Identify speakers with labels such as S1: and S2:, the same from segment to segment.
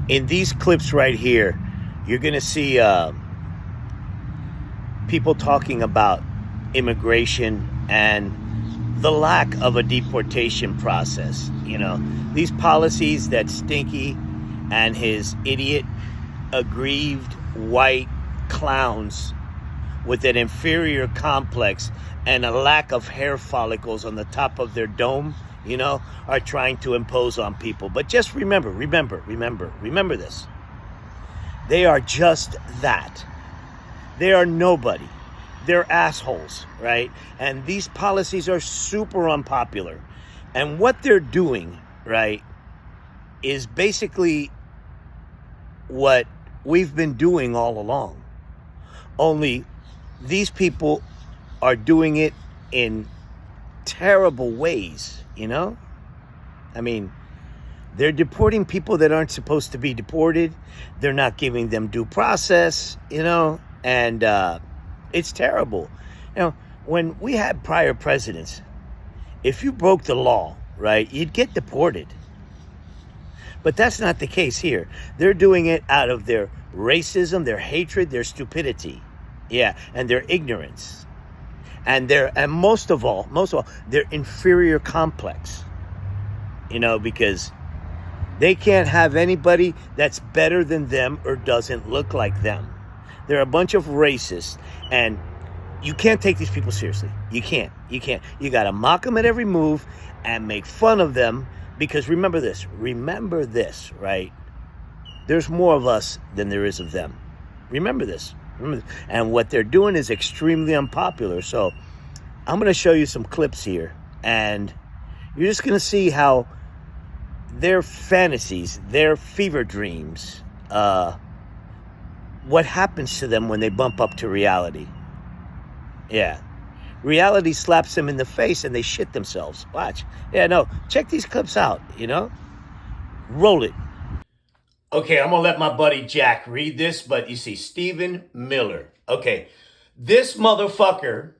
S1: In these clips right here, you're going to see people talking about immigration and the lack of a deportation process. You know, these policies that Stinky and his idiot, aggrieved white clowns with an inferior complex and a lack of hair follicles on the top of their dome, you know, are trying to impose on people. But just remember this. They are just that. They are nobody. They're assholes, right? And these policies are super unpopular. And what they're doing, right, is basically what we've been doing all along. Only these people are doing it in terrible ways, you know? I mean, they're deporting people that aren't supposed to be deported. They're not giving them due process, you know? And it's terrible. You know, when we had prior presidents, if you broke the law, right, you'd get deported. But that's not the case here. They're doing it out of their racism, their hatred, their stupidity. Yeah, and their ignorance. And most of all, their inferior complex. You know, because they can't have anybody that's better than them or doesn't look like them. They're a bunch of racists, and you can't take these people seriously. You can't. You got to mock them at every move and make fun of them, because remember this, right? There's more of us than there is of them. Remember this. And what they're doing is extremely unpopular. So I'm going to show you some clips here, and you're just going to see how their fantasies, their fever dreams, what happens to them when they bump up to reality. Yeah. Reality slaps them in the face and they shit themselves. Watch. Yeah, no. Check these clips out, you know? Roll it. Okay, I'm going to let my buddy Jack read this, but you see, Stephen Miller. Okay, this motherfucker,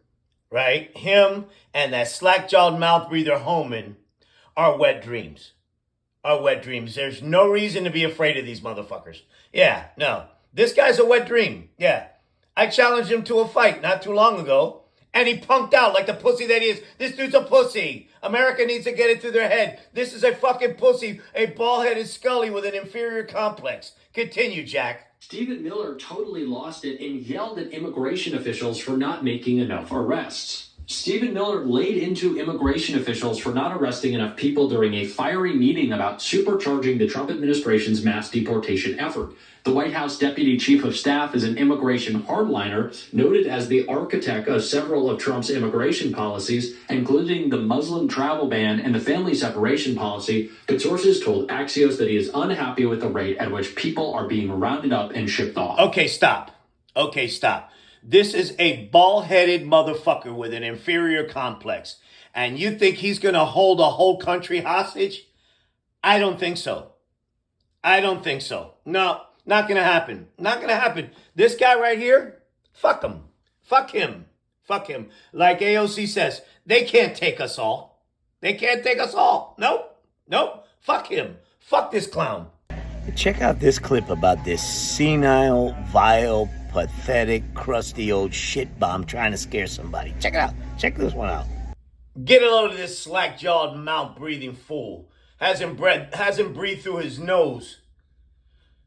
S1: right, him and that slack-jawed mouth breather Homan are wet dreams. There's no reason to be afraid of these motherfuckers. Yeah, no. This guy's a wet dream. Yeah. I challenged him to a fight not too long ago, and he punked out like the pussy that he is. This dude's a pussy. America needs to get it through their head. This is a fucking pussy, a bald-headed scully with an inferior complex. Continue, Jack.
S2: Stephen Miller totally lost it and yelled at immigration officials for not making enough arrests. Stephen Miller laid into immigration officials for not arresting enough people during a fiery meeting about supercharging the Trump administration's mass deportation effort. The White House Deputy Chief of Staff is an immigration hardliner, noted as the architect of several of Trump's immigration policies, including the Muslim travel ban and the family separation policy, but sources told Axios that he is unhappy with the rate at which people are being rounded up and shipped off.
S1: Okay, stop. This is a bald-headed motherfucker with an inferior complex. And you think he's going to hold a whole country hostage? I don't think so. No, not going to happen. This guy right here, fuck him. Fuck him. Like AOC says, they can't take us all. Nope. Fuck him. Fuck this clown. Check out this clip about this senile, vile, pathetic, crusty old shit bomb trying to scare somebody. Check it out. Check this one out. Get a load of this slack-jawed, mouth-breathing fool. Hasn't breathed through his nose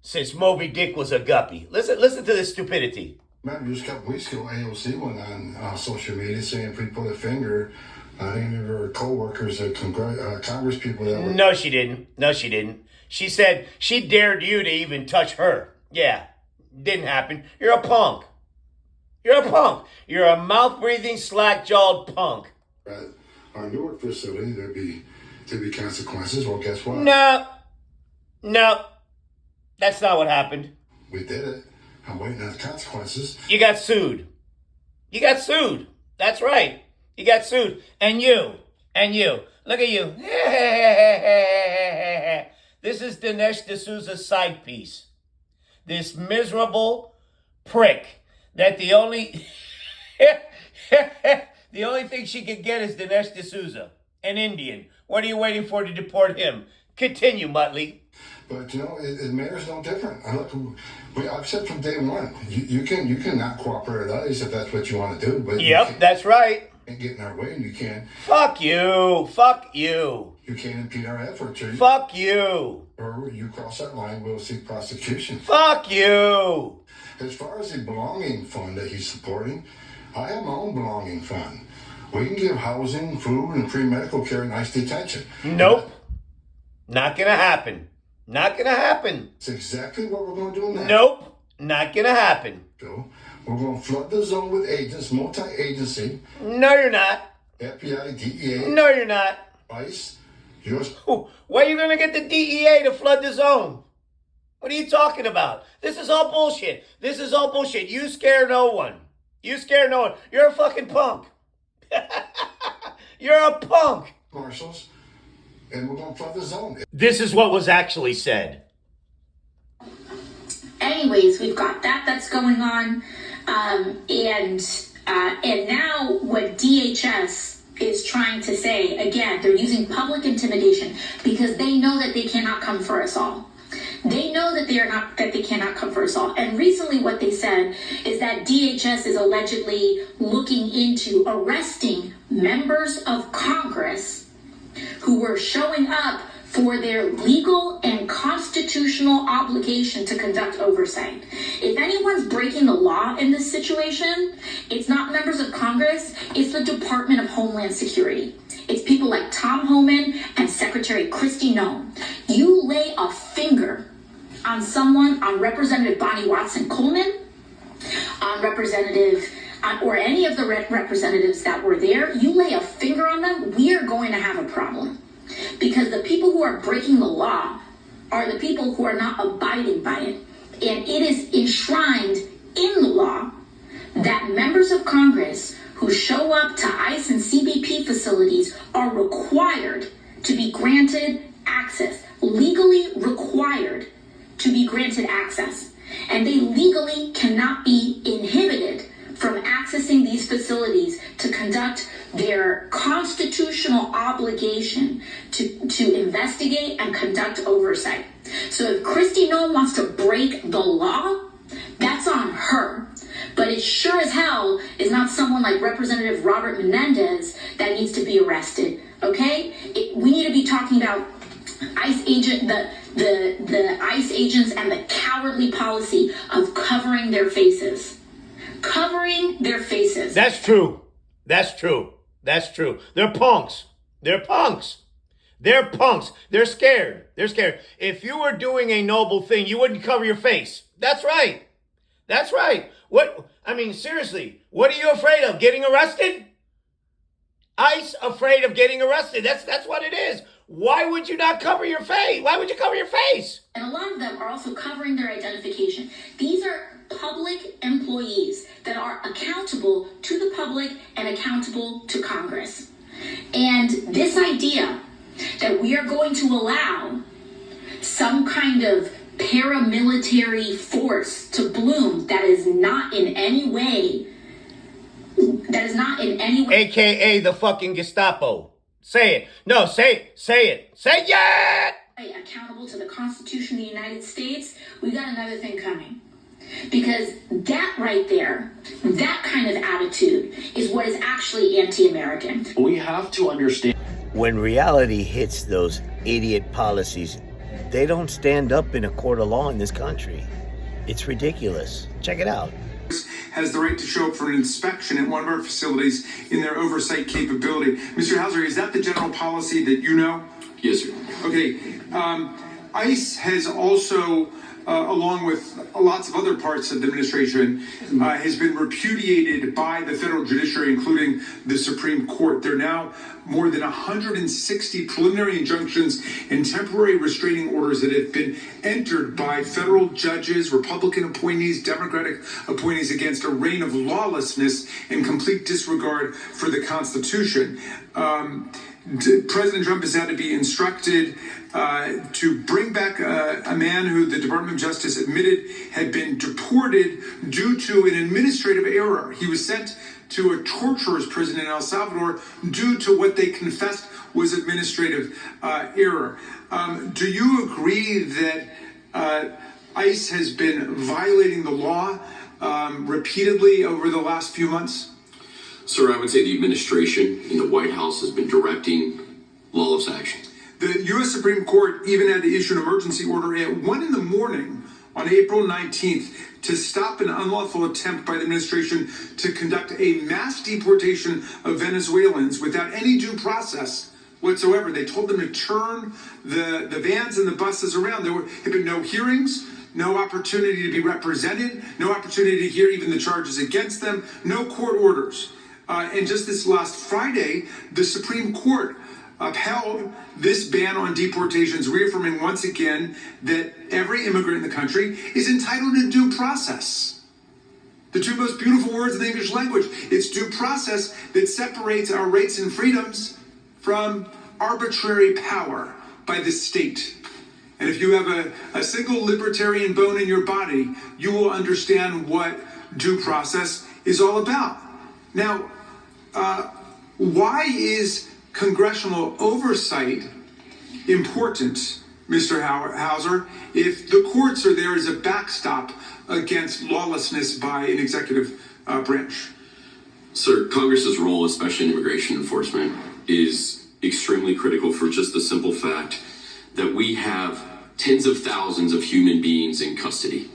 S1: since Moby Dick was a guppy. Listen to this stupidity.
S3: Remember just a couple weeks ago, AOC went on social media saying if we put a finger on any of her co-workers or Congress people that were...
S1: No, she didn't. She said she dared you to even touch her. Yeah, didn't happen. You're a punk. You're a mouth-breathing, slack-jawed punk.
S3: At our Newark facility, there'd be consequences. Well, guess what?
S1: No. That's not what happened.
S3: We did it. I'm waiting on the consequences.
S1: You got sued. That's right. You got sued. And you. Look at you. This is Dinesh D'Souza's side piece. This miserable prick that the only thing she could get is Dinesh D'Souza, an Indian. What are you waiting for to deport him? Continue, Muttley.
S3: But mayor's no different. I've said from day one, you can not cooperate with ICE if that's what you want to do. But
S1: yep, that's right.
S3: You can't get in our way, and you can't.
S1: Fuck you. Fuck you.
S3: You can't impede our efforts.
S1: Fuck you.
S3: Or you cross that line, we'll seek prosecution.
S1: Fuck you.
S3: As far as the belonging fund that he's supporting, I have my own belonging fund. We can give housing, food, and free medical care in ICE detention.
S1: Nope. Not gonna happen. Not gonna happen.
S3: It's exactly what we're going to do now.
S1: Nope. Not gonna happen.
S3: So we're going to flood the zone with agents, multi-agency.
S1: No, you're not.
S3: FBI, DEA.
S1: No, you're not.
S3: ICE. US.
S1: Where are you gonna get the DEA to flood the zone? What are you talking about? This is all bullshit. This is all bullshit. You scare no one. You scare no one. You're a fucking punk. You're a punk.
S3: Marshals. And we're going to flood the zone.
S1: This is what was actually said.
S4: Anyways, we've got that's going on. And now what DHS is trying to say, again, they're using public intimidation because they know that they cannot come for us all. They know that they cannot come for us all. And recently what they said is that DHS is allegedly looking into arresting members of Congress who were showing up for their legal and constitutional obligation to conduct oversight. If anyone's breaking the law in this situation, it's not members of Congress, it's the Department of Homeland Security. It's people like Tom Homan and Secretary Kristi Noem. You lay a finger on someone, on Representative Bonnie Watson Coleman, on or any of the representatives that were there, you lay a finger on them, we are going to have a problem. Because the people who are breaking the law are the people who are not abiding by it. And it is enshrined in the law that members of Congress who show up to ICE and CBP facilities are required to be granted access, legally required to be granted access. And they legally cannot be inhibited from accessing these facilities to conduct their constitutional obligation to investigate and conduct oversight. So if Kristi Noem wants to break the law, that's on her. But it sure as hell is not someone like Representative Robert Menendez that needs to be arrested, okay? We need to be talking about ICE agent, the ICE agents and the cowardly policy of covering their faces. Covering their faces.
S1: That's true. That's true. That's true. They're punks. They're punks. They're punks. They're scared. They're scared. If you were doing a noble thing, you wouldn't cover your face. That's right. That's right. Seriously, what are you afraid of? Getting arrested? ICE afraid of getting arrested. That's what it is. Why would you not cover your face? Why would you cover your face?
S4: And a lot of them are also covering their identification. These are public employees that are accountable to the public and accountable to Congress. And this idea that we are going to allow some kind of paramilitary force to bloom that is not in any way,
S1: AKA the fucking Gestapo. Say it. No, say it. Say it. Say it!
S4: Accountable to the Constitution of the United States, we got another thing coming. Because that right there, that kind of attitude is what is actually anti-American.
S2: We have to understand.
S1: When reality hits those idiot policies, they don't stand up in a court of law in this country. It's ridiculous. Check it out.
S5: Has the right to show up for an inspection at one of our facilities in their oversight capability. Mr. Hauser, is that the general policy that you know?
S2: Yes, sir.
S5: Okay. ICE has also, along with lots of other parts of the administration, has been repudiated by the federal judiciary, including the Supreme Court. There are now more than 160 preliminary injunctions and temporary restraining orders that have been entered by federal judges, Republican appointees, Democratic appointees against a reign of lawlessness and complete disregard for the Constitution. President Trump has had to be instructed to bring back a man who the Department of Justice admitted had been deported due to an administrative error. He was sent to a torturer's prison in El Salvador due to what they confessed was administrative error. Do you agree that ICE has been violating the law repeatedly over the last few months?
S6: Sir, I would say the administration in the White House has been directing lawless action.
S5: The U.S. Supreme Court even had to issue an emergency order at 1 in the morning on April 19th to stop an unlawful attempt by the administration to conduct a mass deportation of Venezuelans without any due process whatsoever. They told them to turn the vans and the buses around. There had been no hearings, no opportunity to be represented, no opportunity to hear even the charges against them, no court orders. And just this last Friday, the Supreme Court upheld this ban on deportations, reaffirming once again that every immigrant in the country is entitled to due process. The two most beautiful words in the English language. It's due process that separates our rights and freedoms from arbitrary power by the state. And if you have a single libertarian bone in your body, you will understand what due process is all about. Now, why is congressional oversight important, Mr. Hauser, if the courts are there as a backstop against lawlessness by an executive branch?
S6: Sir, Congress's role, especially in immigration enforcement, is extremely critical for just the simple fact that we have tens of thousands of human beings in custody.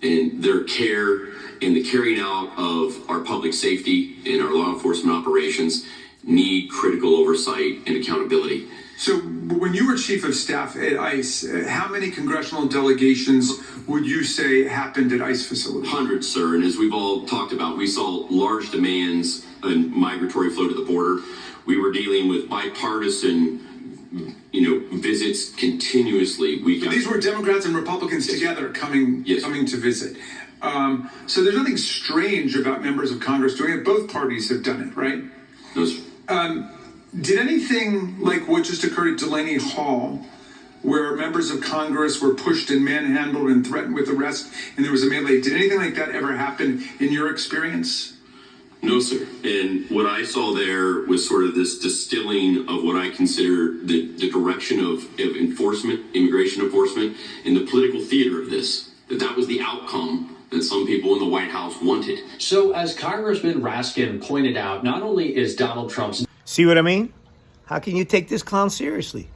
S6: And their care and the carrying out of our public safety and our law enforcement operations need critical oversight and accountability.
S5: So when you were chief of staff at ICE, how many congressional delegations would you say happened at ICE facilities?
S6: Hundreds, sir. And as we've all talked about, we saw large demands and migratory flow to the border. We were dealing with bipartisan visits continuously.
S5: These were Democrats and Republicans together coming to visit. So there's nothing strange about members of Congress doing it. Both parties have done it, right?
S6: Those.
S5: Did anything like what just occurred at Delaney Hall, where members of Congress were pushed and manhandled and threatened with arrest, and there was a melee, did anything like that ever happen in your experience?
S6: No, sir. And what I saw there was sort of this distilling of what I consider the direction of enforcement, immigration enforcement, and the political theater of this. That was the outcome that some people in the White House wanted.
S2: So as Congressman Raskin pointed out, not only is Donald Trump's...
S1: See what I mean? How can you take this clown seriously?